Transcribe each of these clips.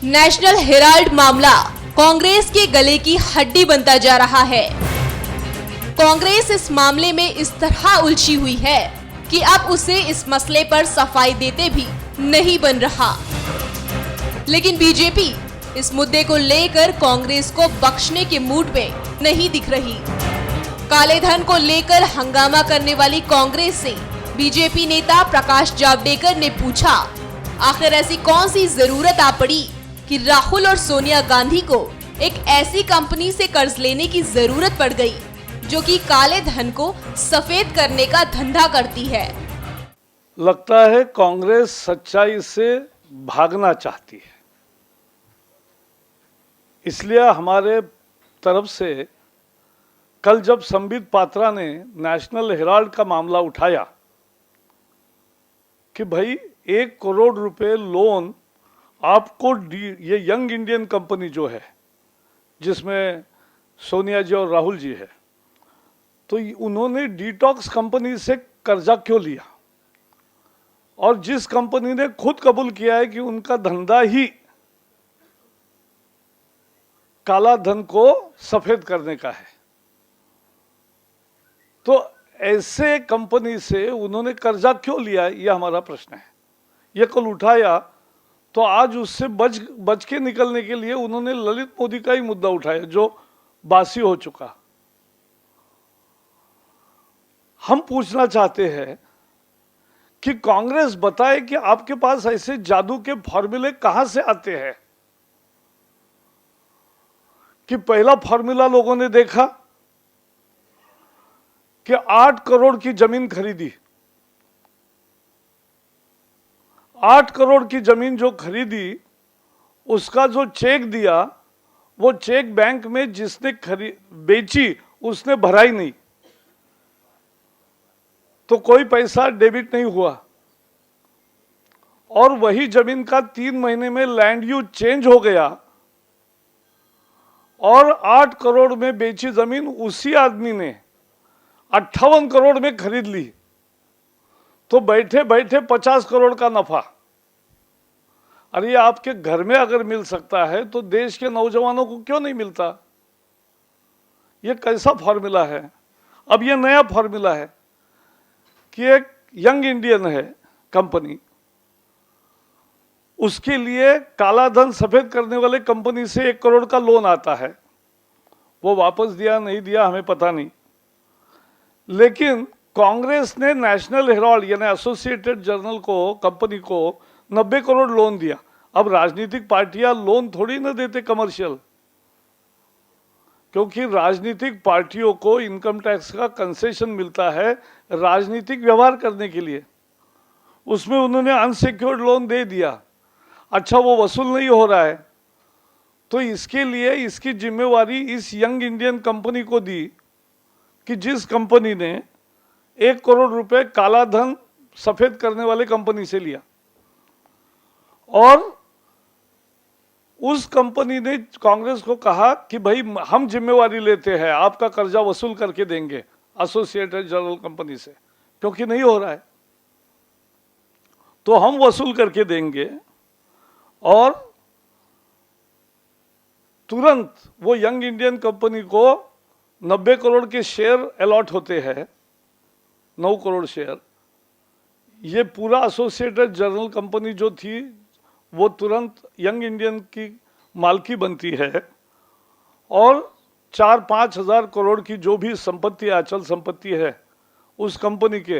National Herald मामला कांग्रेस के गले की हड्डी बनता जा रहा है। कांग्रेस इस मामले में इस तरह उलझी हुई है कि अब उसे इस मसले पर सफाई देते भी नहीं बन रहा। लेकिन बीजेपी इस मुद्दे को लेकर कांग्रेस को बख्शने के मूड में नहीं दिख रही। काले धन को लेकर हंगामा करने वाली कांग्रेस से बीजेपी नेता प्रकाश जावड़ेकर ने पूछा, आखिर ऐसी कौन सी जरूरत आ पड़ी कि राहुल और सोनिया गांधी को एक ऐसी कंपनी से कर्ज लेने की जरूरत पड़ गई जो कि काले धन को सफेद करने का धंधा करती है। लगता है कांग्रेस सच्चाई से भागना चाहती है, इसलिए हमारे तरफ से कल जब संबित पात्रा ने नेशनल हेराल्ड का मामला उठाया कि भाई 1 करोड़ रुपए लोन आपको ये यंग इंडियन कंपनी जो है जिसमें सोनिया जी और राहुल जी है, तो उन्होंने डिटॉक्स कंपनी से कर्जा क्यों लिया, और जिस कंपनी ने खुद कबूल किया है कि उनका धंधा ही काला धन को सफेद करने का है, तो ऐसे कंपनी से उन्होंने कर्जा क्यों लिया, यह हमारा प्रश्न है। यह कल उठाया तो आज उससे बच के निकलने के लिए उन्होंने ललित मोदी का ही मुद्दा उठाया जो बासी हो चुका। हम पूछना चाहते हैं कि कांग्रेस बताए कि आपके पास ऐसे जादू के फॉर्मूले कहां से आते हैं कि पहला फॉर्मूला लोगों ने देखा कि 8 करोड़ की जमीन खरीदी, 8 करोड़ की जमीन जो खरीदी उसका जो चेक दिया वो चेक बैंक में जिसने बेची उसने भरा ही नहीं, तो कोई पैसा डेबिट नहीं हुआ, और वही जमीन का 3 महीने में लैंड यूज चेंज हो गया और 8 करोड़ में बेची जमीन उसी आदमी ने 58 करोड़ में खरीद ली, तो बैठे बैठे 50 करोड़ का नफा। अरे ये आपके घर में अगर मिल सकता है तो देश के नौजवानों को क्यों नहीं मिलता? ये कैसा फॉर्मूला है? अब ये नया फॉर्मूला है कि एक यंग इंडियन है कंपनी, उसके लिए काला धन सफेद करने वाले कंपनी से 1 करोड़ का लोन आता है, वो वापस दिया नहीं दिया हमें पता नहीं, लेकिन कांग्रेस ने नेशनल हेराल्ड यानी एसोसिएटेड जर्नल को कंपनी को 90 करोड़ लोन दिया। अब राजनीतिक पार्टियां लोन थोड़ी ना देते कमर्शियल, क्योंकि राजनीतिक पार्टियों को इनकम टैक्स का कंसेशन मिलता है राजनीतिक व्यवहार करने के लिए, उसमें उन्होंने अनसिक्योर्ड लोन दे दिया। अच्छा, वो वसूल नहीं हो रहा है तो इसके लिए इसकी जिम्मेवारी इस यंग इंडियन कंपनी को दी कि जिस कंपनी ने 1 करोड़ रुपए काला धन सफेद करने वाले कंपनी से लिया, और उस कंपनी ने कांग्रेस को कहा कि भाई हम जिम्मेवारी लेते हैं, आपका कर्जा वसूल करके देंगे एसोसिएटेड जर्नल कंपनी से, क्योंकि नहीं हो रहा है तो हम वसूल करके देंगे। और तुरंत वो यंग इंडियन कंपनी को 90 करोड़ के शेयर अलॉट होते हैं, 9 करोड़ शेयर। ये पूरा एसोसिएटेड जर्नल कंपनी जो थी वो तुरंत यंग इंडियन की मालकी बनती है, और 4-5 हजार करोड़ की जो भी संपत्ति अचल संपत्ति है उस कंपनी के,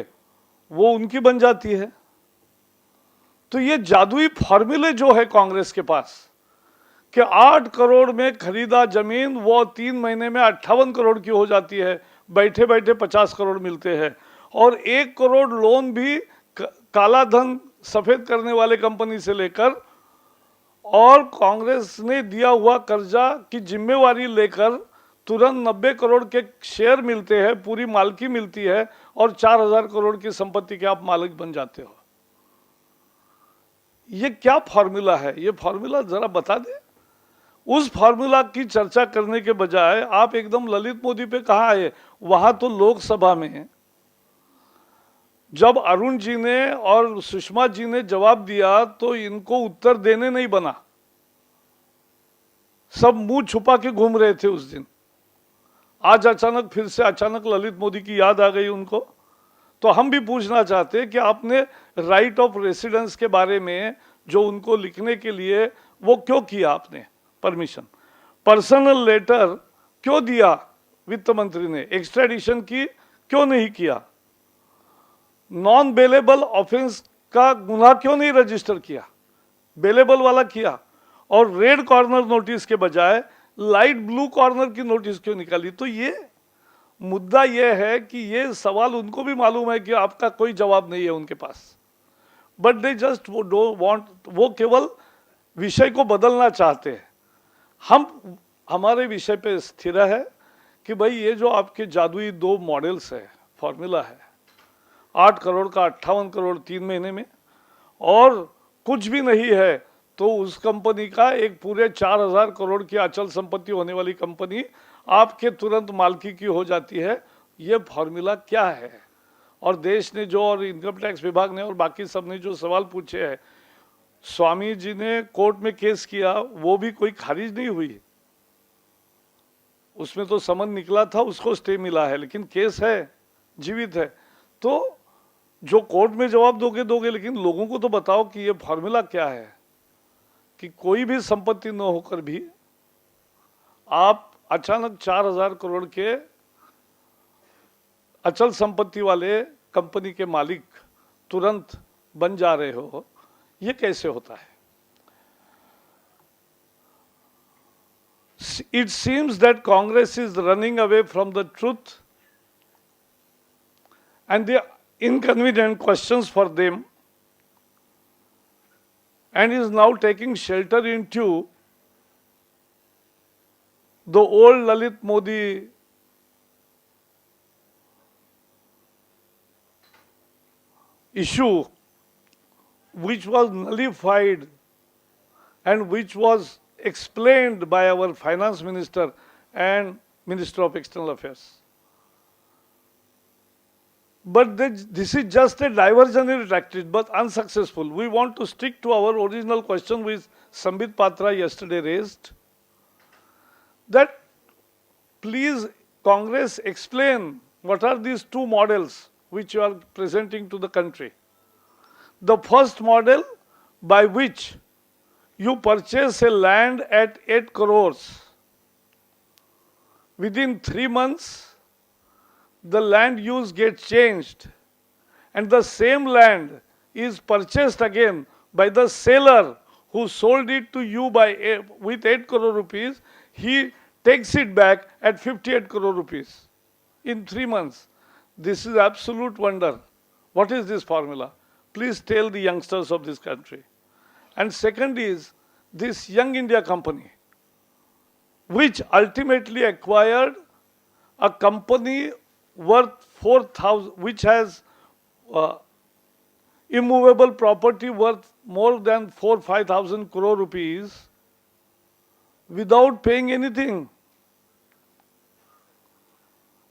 वो उनकी बन जाती है। तो ये जादुई फॉर्मूले जो है कांग्रेस के पास कि 8 करोड़ में खरीदा जमीन वो 3 महीने में 58 करोड़ की हो जाती है, बैठे बैठे 50 करोड़ मिलते हैं, और 1 करोड़ लोन भी काला धन सफेद करने वाले कंपनी से लेकर, और कांग्रेस ने दिया हुआ कर्जा की जिम्मेवारी लेकर तुरंत 90 करोड़ के शेयर मिलते हैं, पूरी मालकी मिलती है, और 4000 करोड़ की संपत्ति के आप मालिक बन जाते हो। ये क्या फॉर्मूला है? ये फॉर्मूला जरा बता दे। उस फॉर्मूला की चर्चा करने के बजाय आप एकदम ललित मोदी पे कहाँ आए? वहां तो लोकसभा में जब अरुण जी ने और सुषमा जी ने जवाब दिया तो इनको उत्तर देने नहीं बना, सब मुंह छुपा के घूम रहे थे उस दिन। आज अचानक फिर से अचानक ललित मोदी की याद आ गई उनको। तो हम भी पूछना चाहते हैं कि आपने राइट ऑफ रेसिडेंस के बारे में जो उनको लिखने के लिए वो क्यों किया आपने परमिशन? पर्सनल लेटर क्यों दिया वित्त मंत्री ने? एक्स्ट्रेडिशन की क्यों नहीं किया? नॉन बेलेबल ऑफेंस का गुनाह क्यों नहीं रजिस्टर किया? बेलेबल वाला किया। और रेड कॉर्नर नोटिस के बजाय लाइट ब्लू कॉर्नर की नोटिस क्यों निकाली? तो ये मुद्दा ये है कि ये सवाल उनको भी मालूम है कि आपका कोई जवाब नहीं है उनके पास, बट दे जस्ट वो डोंट वांट, वो केवल विषय को बदलना चाहते हैं। हम हमारे विषय पे स्थिर है कि भाई ये जो आपके जादुई 2 मॉडल्स है, फॉर्मूला है, 8 करोड़ का 58 करोड़ 3 महीने में, और कुछ भी नहीं है तो उस कंपनी का एक पूरे 4000 करोड़ की अचल संपत्ति होने वाली कंपनी आपके तुरंत मालकी की हो जाती है। ये फॉर्मूला क्या है? और देश ने जो, और इनकम टैक्स विभाग ने और बाकी सब ने जो सवाल पूछे हैं, स्वामी जी ने कोर्ट में केस किया, वो भी कोई खारिज नहीं हुई। उसमें तो समन निकला था, उसको स्टे मिला है, लेकिन केस है, जीवित है। तो जो कोर्ट में जवाब दोगे, लेकिन लोगों को तो बताओ कि ये फॉर्मूला क्या है कि कोई भी संपत्ति न होकर भी आप अचानक 4000 करोड़ के अचल संपत्ति वाले कंपनी के मालिक तुरंत बन जा रहे हो। ये कैसे होता है? It seems that Congress is running away from the truth and the inconvenient questions for them, and is now taking shelter into the old Lalit Modi issue, which was nullified and which was explained by our finance minister and Minister of External Affairs. But this is just a diversionary tactic, but unsuccessful. We want to stick to our original question which Sambit Patra yesterday raised, that please Congress explain what are these 2 models which you are presenting to the country. The first model, by which you purchase a land at 8 crores. Within 3 months, the land use gets changed and the same land is purchased again by the seller who sold it to you with 8 crore rupees. He takes it back at 58 crore rupees in 3 months. This is absolute wonder. What is this formula? Please tell the youngsters of this country. And second is this Young India company, which ultimately acquired a company worth 4,000, which has immovable property worth more than 4,000-5,000 crore rupees without paying anything.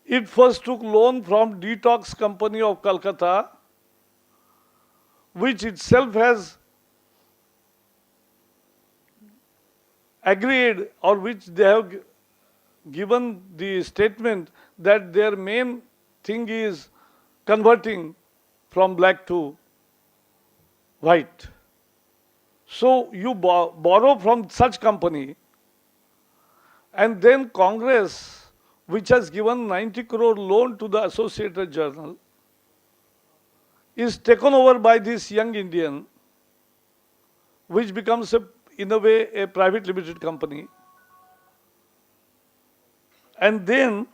It first took loan from Detox Company of Calcutta, which itself has agreed, or which they have given the statement that their main thing is converting from black to white. So you borrow from such company, and then Congress, which has given 90 crore loan to the Associated Journal, is taken over by this Young Indian, which becomes in a way a private limited company. And then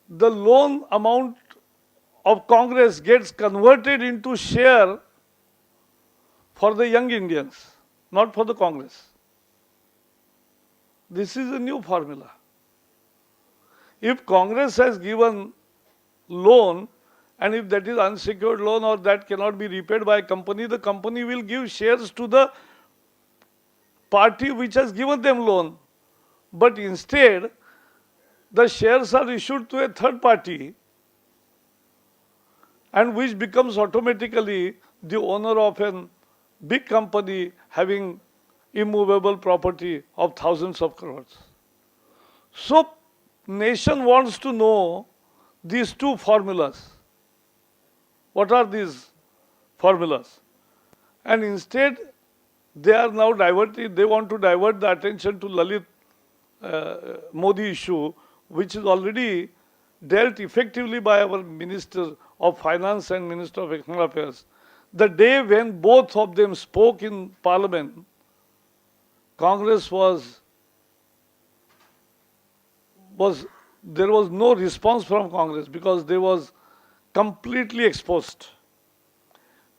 the loan amount of Congress gets converted into share for the Young Indians, not for the Congress. This is a new formula. If Congress has given loan, and if that is unsecured loan or that cannot be repaid by a company, the company will give shares to the party which has given them loan. But instead, the shares are issued to a third party, and which becomes automatically the owner of a big company having immovable property of thousands of crores. So, nation wants to know these two formulas. What are these formulas? And instead, they are now diverted. They want to divert the attention to Lalit Modi issue, which is already dealt effectively by our Minister of Finance and Minister of External Affairs. The day when both of them spoke in Parliament, Congress there was no response from Congress because they was completely exposed.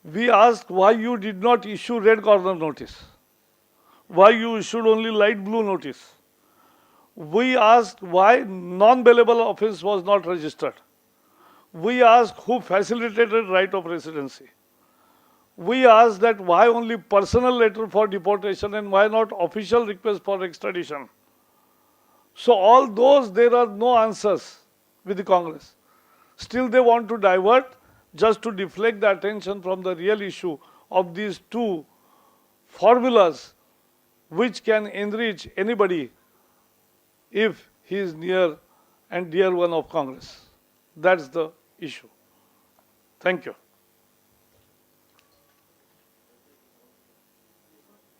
We asked why you did not issue red corner notice, why you issued only light blue notice. We asked why non-bailable offense was not registered. We asked who facilitated right of residency. We asked that why only personal letter for deportation and why not official request for extradition. So all those, there are no answers with the Congress. Still they want to divert just to deflect the attention from the real issue of these two formulas which can enrich anybody if he is near and dear one of Congress. That's the issue. Thank you.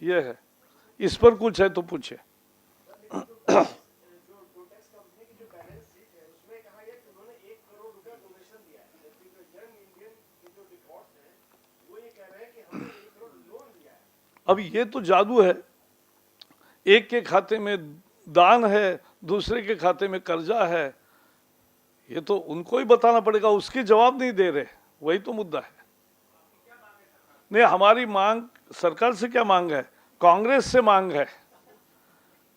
ये है, इस पर कुछ है तो पूछे. अब ये तो जादू है, एक के खाते में दान है, दूसरे के खाते में कर्जा है. ये तो उनको ही बताना पड़ेगा, उसके जवाब नहीं दे रहे, वही तो मुद्दा है. नहीं, हमारी मांग सरकार से क्या मांग है? कांग्रेस से मांग है.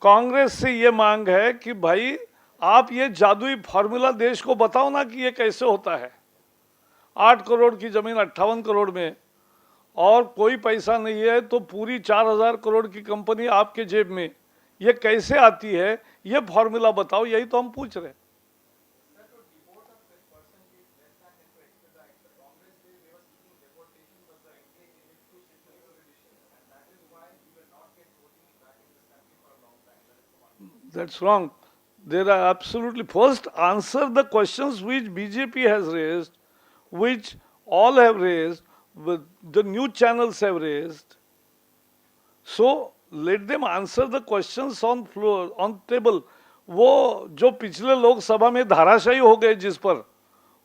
कांग्रेस से ये मांग है कि भाई आप ये जादुई फॉर्मूला देश को बताओ ना कि ये कैसे होता है. 8 करोड़ की जमीन 58 करोड़ में और कोई पैसा नहीं है तो पूरी 4000 करोड़ की कंपनी आपके जेब में, ये कैसे आती है? ये फॉर्मूला बताओ, यही तो हम पूछ रहे हैं. That's wrong. There are absolutely, first answer the questions which BJP has raised, which all have raised, with the new channels have raised. So let them answer the questions on floor, on table. वो जो पिछले लोकसभा में धाराशायी हो गए जिस पर,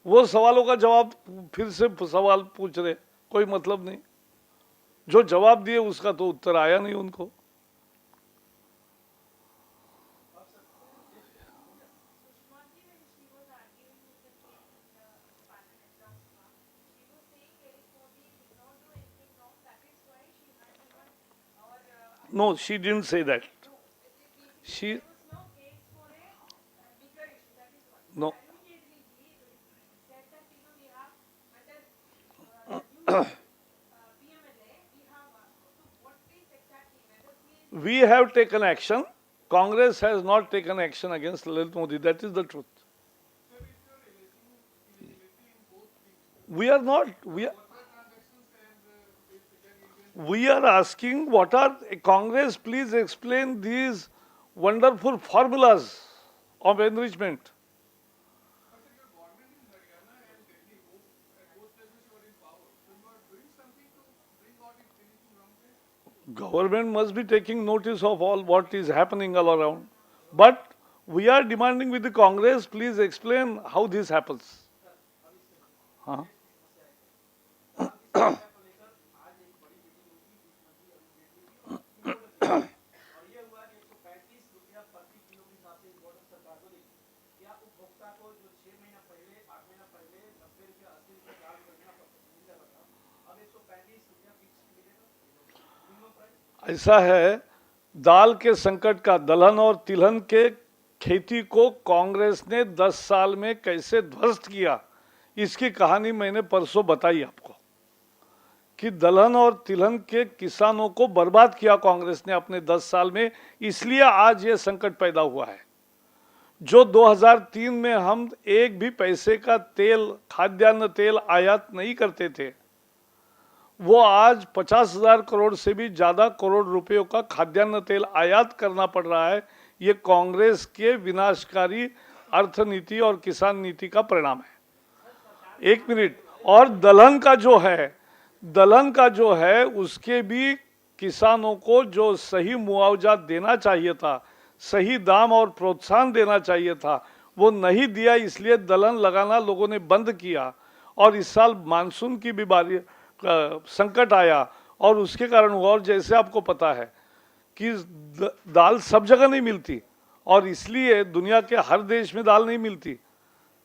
वो सवालों का जवाब फिर से सवाल पूछ रहे, कोई मतलब नहीं. जो जवाब दिए उसका तो उत्तर आया नहीं उनको. No, she didn't say that. She no. We have taken action. Congress has not taken action against Lalit Modi. That is the truth. We are not. We are asking what are Congress, please explain these wonderful formulas of enrichment. Government must be taking notice of all what is happening all around. But we are demanding with the Congress, please explain how this happens. Huh? ऐसा है, दाल के संकट का, दलहन और तिलहन के खेती को कांग्रेस ने 10 साल में कैसे ध्वस्त किया, इसकी कहानी मैंने परसों बताई आपको कि दलहन और तिलहन के किसानों को बर्बाद किया कांग्रेस ने अपने 10 साल में. इसलिए आज ये संकट पैदा हुआ है. जो 2003 में हम एक भी पैसे का तेल, खाद्यान्न तेल आयात नहीं करते थे, वो आज 50,000 करोड़ से भी ज़्यादा करोड़ रुपयों का खाद्यान्न तेल आयात करना पड़ रहा है। ये कांग्रेस के विनाशकारी अर्थनीति और किसान नीति का परिणाम है। एक मिनट। और दलहन का जो है उसके भी किसानों को जो सही मुआवजा देना चाहिए था, सही दाम और प्रोत्साहन देना चाहिए था, वो नहीं दिया। इसलिए दलहन लगाना लोगों ने बंद किया और इस साल मानसून की भी संकट आया और उसके कारण हुआ। और जैसे आपको पता है कि दाल सब जगह नहीं मिलती और इसलिए दुनिया के हर देश में दाल नहीं मिलती।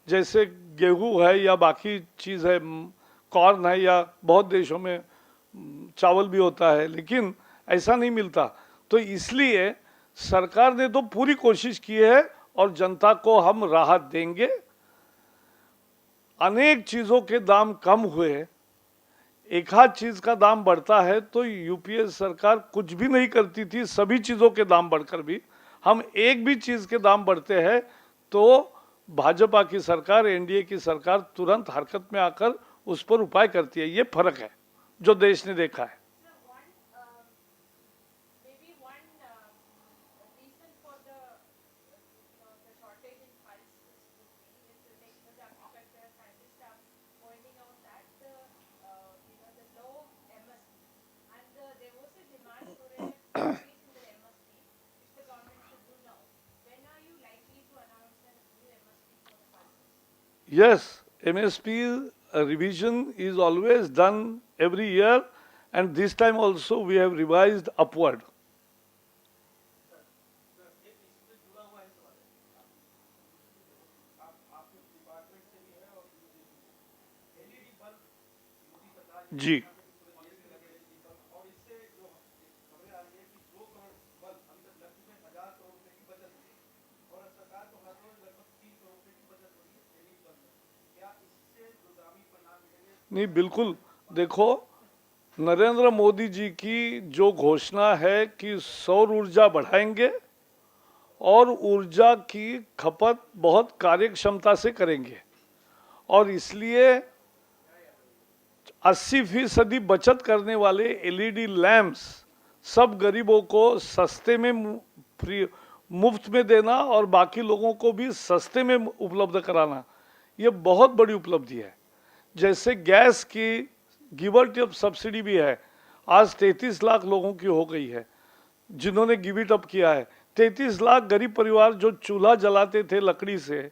जैसे गेहूं है या बाकी चीज़ है, कॉर्न है, या बहुत देशों में चावल भी होता है, लेकिन ऐसा नहीं मिलता। तो इसलिए सरकार ने तो पूरी कोशिश की है और जनता को हम राहत देंगे। अनेक चीज़ों के दाम कम हुए, एक आध चीज़ का दाम बढ़ता है तो यूपीए सरकार कुछ भी नहीं करती थी। सभी चीज़ों के दाम बढ़कर भी हम एक भी चीज़ के दाम बढ़ते हैं तो भाजपा की सरकार, एनडीए की सरकार तुरंत हरकत में आकर उस पर उपाय करती है। ये फर्क है जो देश ने देखा है। Yes, MSP revision is always done every year, and this time also we have revised upward. जी। नहीं, बिल्कुल। देखो, नरेंद्र मोदी जी की जो घोषणा है कि सौर ऊर्जा बढ़ाएंगे और ऊर्जा की खपत बहुत कार्यक्षमता से करेंगे, और इसलिए 80% बचत करने वाले एलईडी लैंप्स सब गरीबों को सस्ते में मुफ्त में देना और बाकी लोगों को भी सस्ते में उपलब्ध कराना, ये बहुत बड़ी उपलब्धि है। जैसे गैस की गिव इट अप सब्सिडी भी है, आज 33 लाख लोगों की हो गई है जिन्होंने गिव इट अप किया है। 33 लाख गरीब परिवार जो चूल्हा जलाते थे लकड़ी से,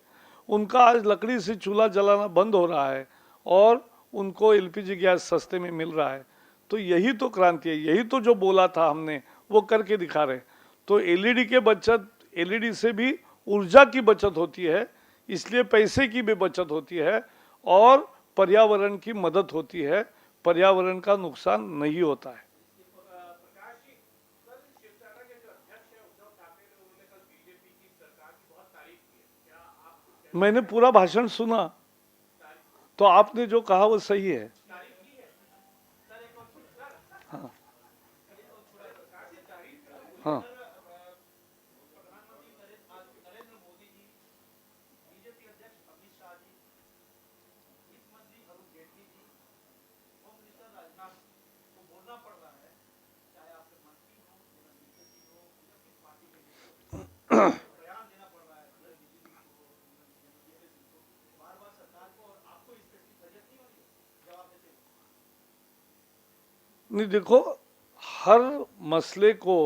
उनका आज लकड़ी से चूल्हा जलाना बंद हो रहा है और उनको एलपीजी गैस सस्ते में मिल रहा है। तो यही तो क्रांति है, यही तो जो बोला था हमने वो करके दिखा रहे। तो एलईडी से भी ऊर्जा की बचत होती है, इसलिए पैसे की भी बचत होती है और पर्यावरण की मदद होती है, पर्यावरण का नुकसान नहीं होता है। मैंने पूरा भाषण सुना, तो आपने जो कहा वो सही है। हाँ हाँ। नहीं, देखो, हर मसले को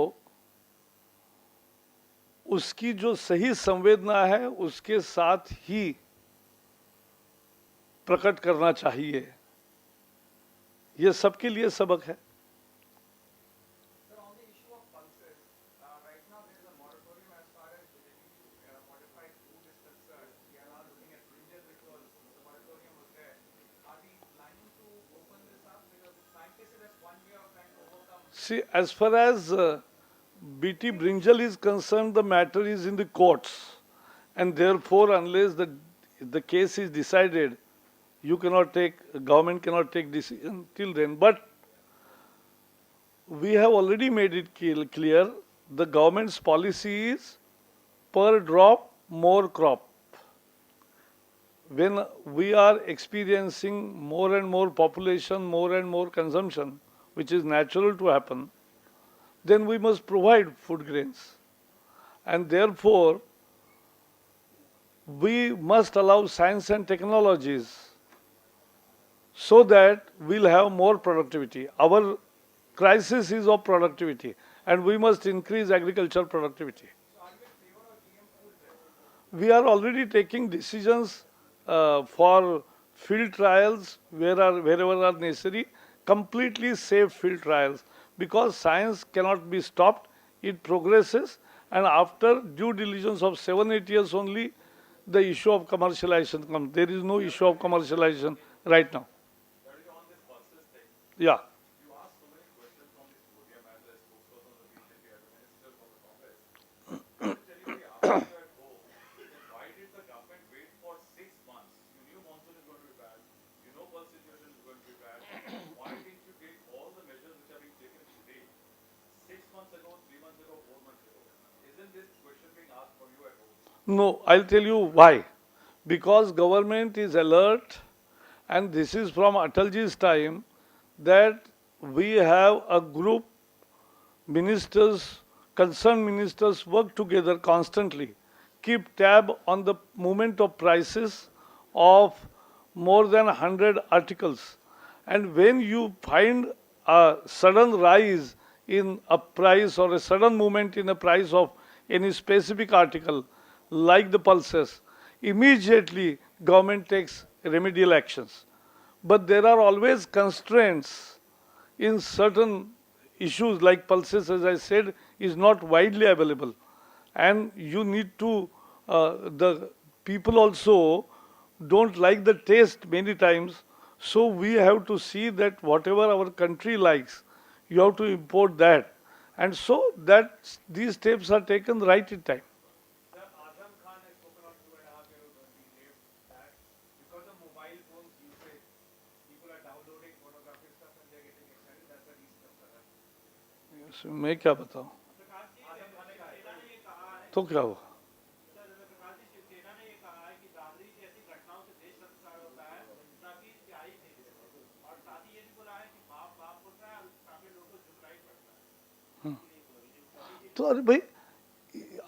उसकी जो सही संवेदना है उसके साथ ही प्रकट करना चाहिए। ये सबके लिए सबक है। See, as far as BT Brinjal is concerned, the matter is in the courts, and therefore, unless the case is decided, government cannot take decision till then. But we have already made it clear, the government's policy is per drop, more crop. when we are experiencing more and more population, more and more consumption, which is natural to happen, then we must provide food grains. And therefore, we must allow science and technologies so that we'll have more productivity. Our crisis is of productivity, and we must increase agricultural productivity. We are already taking decisions for field trials wherever are necessary, completely safe field trials, because science cannot be stopped. It progresses, and after due diligence of 7-8 years only, the issue of commercialization comes. There is no issue of commercialization right now. Yeah. No, I'll tell you why. Because government is alert, and this is from Atalji's time, that we have a group, ministers, concerned ministers work together constantly, keep tab on the movement of prices of more than 100 articles. And when you find a sudden rise in a price or a sudden movement in a price of any specific article, like the pulses, immediately government takes remedial actions. But there are always constraints in certain issues, like pulses, as I said, is not widely available. And you need to, the people also don't like the taste many times. So we have to see that whatever our country likes, you have to import that. And so that these steps are taken right in time. Sir, Azam Khan has spoken on 2.5 years ago when he left that because of mobile phones usage, people are downloading pornographic stuff and they're getting excited. That's the reason of that. मैं क्या बताऊं? प्रकाश जी, सेना ने ये कहा है, तो क्या हुआ? सर, प्रकाश जी, शिवसेना ने ये कहा है कि दादरी जैसी घटनाओं से देश संस्कार होता है, ताकि प्यारी नहीं दे सके। और साथ ही ये भी बोला है कि बाप बाप होता है और सामने लोगों को झुकना ही पड़ता है। तो अरे भाई,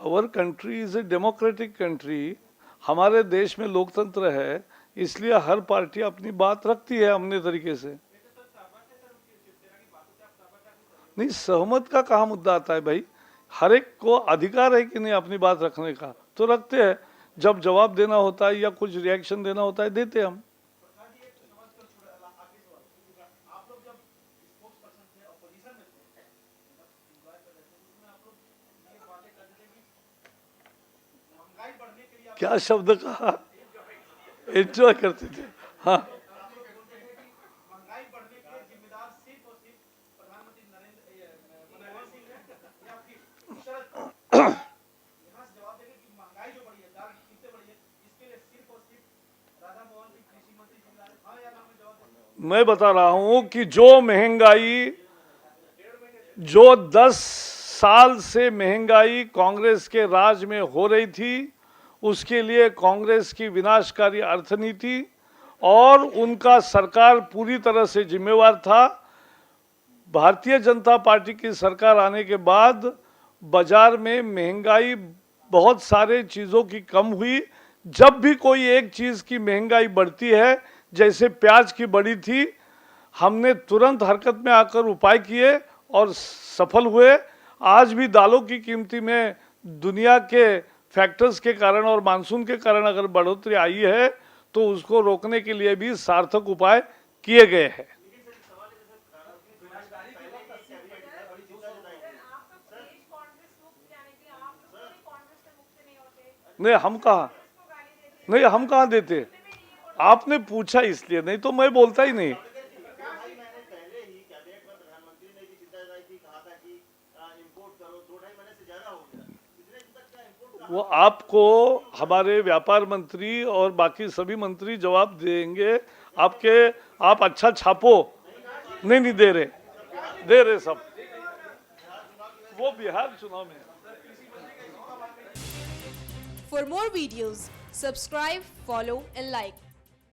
our country is a democratic country, हमारे देश में लोकतंत्र है, इसलिए हर पार्टी अपनी बात रखती है अपने तरीके से। नहीं, सहमत का कहाँ मुद्दा आता है भाई? हर एक को अधिकार है कि नहीं अपनी बात रखने का, तो रखते हैं। जब जवाब देना होता है या कुछ रिएक्शन देना होता है, देते हैं हम। आप लोग जब स्पोर्ट्स पर्सन थे, अपोजिशन में थे, उसमें आप लोग ये बातें करते थे कि महंगाई बढ़ने के लिए क्या शब्द कहा? एंजॉय करते थे। हाँ, महंगाई बढ़ने के जिम्मेदार सिर्फ और सिर्फ प्रधानमंत्री मनमोहन सिंह है या फिर शरद पवार। यहाँ से जवाब देंगे कि महंगाई जो बढ़ी है, दाल की कीमतें बढ़ी है, इसके लिए सिर्फ और सिर्फ राधा मोहन जी कृषि मंत्री जिम्मेदार है। हाँ या ना में जवाब देंगे। मैं बता रहा हूं कि जो महंगाई, जो 10 साल से महंगाई कांग्रेस के राज में हो रही थी, उसके लिए कांग्रेस की विनाशकारी अर्थनीति और उनका सरकार पूरी तरह से जिम्मेवार था। भारतीय जनता पार्टी की सरकार आने के बाद बाजार में महंगाई बहुत सारे चीज़ों की कम हुई। जब भी कोई एक चीज़ की महंगाई बढ़ती है, जैसे प्याज की बढ़ी थी, हमने तुरंत हरकत में आकर उपाय किए और सफल हुए। आज भी दालों की कीमती में दुनिया के फैक्टर्स के कारण और मानसून के कारण अगर बढ़ोतरी आई है, तो उसको रोकने के लिए भी सार्थक उपाय किए गए हैं। नहीं, हम कहाँ देते? आपने पूछा इसलिए, नहीं तो मैं बोलता ही नहीं। वो आपको हमारे व्यापार मंत्री और बाकी सभी मंत्री जवाब देंगे। आप अच्छा छापो। नहीं दे रहे सब। वो बिहार चुनाव में। For more videos, Subscribe, follow and like.